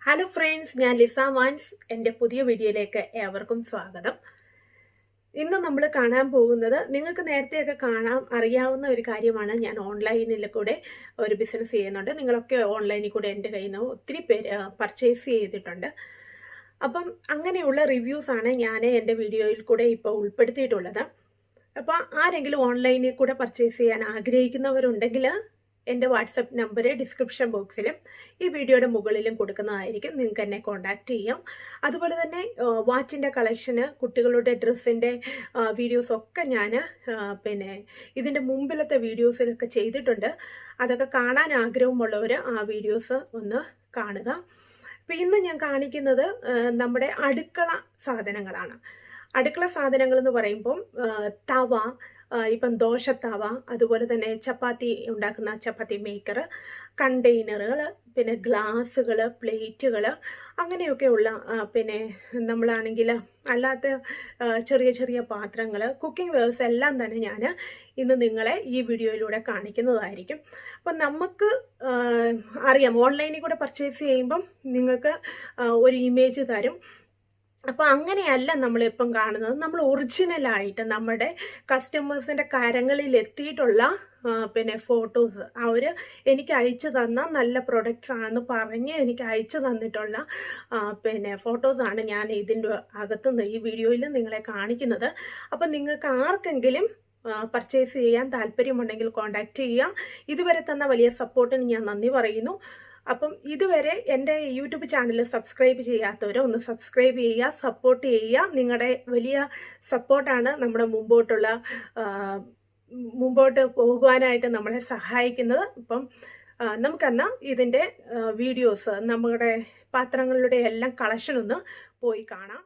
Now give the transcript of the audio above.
Hello friends, ഞാൻ Lisa vans. എൻ്റെ പുതിയ വീഡിയോയിലേക്ക് ഏവർക്കും സ്വാഗതം. ഇന്ന് നമ്മൾ കാണാൻ പോകുന്നത് നിങ്ങൾക്ക് നേരത്തെയൊക്കെ അറിയാവുന്ന ഒരു കാര്യമാണ്. ഞാൻ ഓൺലൈനിൽ കൂടെ ഒരു ബിസിനസ് ചെയ്യുന്നുണ്ട്. നിങ്ങളൊക്കെ ഓൺലൈനിൽ കൂടെ എൻ്റെ കയ്യിൽ നിന്ന് ഒത്തിരി പേര് പർച്ചേസ് ചെയ്തിട്ടുണ്ട്. അപ്പം അങ്ങനെയുള്ള റിവ്യൂസാണ് ഞാൻ എൻ്റെ വീഡിയോയിൽ കൂടെ ഇപ്പോൾ ഉൾപ്പെടുത്തിയിട്ടുള്ളത്. അപ്പോൾ ആരെങ്കിലും ഓൺലൈനിൽ കൂടെ പർച്ചേസ് ചെയ്യാൻ ആഗ്രഹിക്കുന്നവരുണ്ടെങ്കിൽ എൻ്റെ വാട്സപ്പ് നമ്പർ ഡിസ്ക്രിപ്ഷൻ ബോക്സിലും ഈ വീഡിയോയുടെ മുകളിലും കൊടുക്കുന്നതായിരിക്കും. നിങ്ങൾക്ക് എന്നെ കോൺടാക്റ്റ് ചെയ്യാം. അതുപോലെ തന്നെ വാച്ചിൻ്റെ കളക്ഷന്, കുട്ടികളുടെ ഡ്രസ്സിൻ്റെ വീഡിയോസൊക്കെ ഞാൻ പിന്നെ ഇതിൻ്റെ മുമ്പിലത്തെ വീഡിയോസിലൊക്കെ ചെയ്തിട്ടുണ്ട്. അതൊക്കെ കാണാൻ ആഗ്രഹമുള്ളവർ ആ വീഡിയോസ് ഒന്ന് കാണുക. അപ്പം ഇന്ന് ഞാൻ കാണിക്കുന്നത് നമ്മുടെ അടുക്കള സാധനങ്ങളാണ്. അടുക്കള സാധനങ്ങൾ എന്ന് പറയുമ്പം തവ, ഇപ്പം ദോശത്തവ, അതുപോലെ തന്നെ ചപ്പാത്തി ഉണ്ടാക്കുന്ന ചപ്പാത്തി മേക്കർ, കണ്ടെയ്നറുകൾ, പിന്നെ ഗ്ലാസ്സുകൾ, പ്ലേറ്റുകൾ, അങ്ങനെയൊക്കെയുള്ള പിന്നെ നമ്മളാണെങ്കിൽ അല്ലാത്ത ചെറിയ ചെറിയ പാത്രങ്ങൾ, കുക്കിംഗ് വെയർസ് എല്ലാം തന്നെ ഞാൻ ഇന്ന് നിങ്ങളെ ഈ വീഡിയോയിലൂടെ കാണിക്കുന്നതായിരിക്കും. അപ്പം നമുക്ക് അറിയാം, ഓൺലൈനിൽ കൂടെ പർച്ചേസ് ചെയ്യുമ്പം നിങ്ങൾക്ക് ഒരു ഇമേജ് തരും. അപ്പോൾ അങ്ങനെയല്ല നമ്മളിപ്പം കാണുന്നത്. നമ്മൾ ഒറിജിനലായിട്ട് നമ്മുടെ കസ്റ്റമേഴ്സിൻ്റെ കരങ്ങളിൽ എത്തിയിട്ടുള്ള പിന്നെ ഫോട്ടോസ് അവർ എനിക്ക് അയച്ചു തന്ന നല്ല പ്രൊഡക്റ്റ്സ് ആണെന്ന് പറഞ്ഞ് എനിക്ക് അയച്ചു തന്നിട്ടുള്ള പിന്നെ ഫോട്ടോസാണ് ഞാൻ ഇതിൻ്റെ അകത്തുനിന്ന് ഈ വീഡിയോയിൽ നിങ്ങളെ കാണിക്കുന്നത്. അപ്പം നിങ്ങൾക്ക് ആർക്കെങ്കിലും പർച്ചേസ് ചെയ്യാൻ താല്പര്യമുണ്ടെങ്കിൽ കോൺടാക്റ്റ് ചെയ്യുക. ഇതുവരെ തന്ന വലിയ സപ്പോർട്ടിന് ഞാൻ നന്ദി പറയുന്നു. അപ്പം ഇതുവരെ എൻ്റെ യൂട്യൂബ് ചാനൽ സബ്സ്ക്രൈബ് ചെയ്യാത്തവർ ഒന്ന് സബ്സ്ക്രൈബ് ചെയ്യുക, സപ്പോർട്ട് ചെയ്യുക. നിങ്ങളുടെ വലിയ സപ്പോർട്ടാണ് നമ്മുടെ മുമ്പോട്ട് പോകുവാനായിട്ട് നമ്മളെ സഹായിക്കുന്നത്. അപ്പം നമുക്കെന്നാൽ ഇതിൻ്റെ വീഡിയോസ്, നമ്മുടെ പാത്രങ്ങളുടെ എല്ലാം കളക്ഷൻ ഒന്ന് പോയി കാണാം.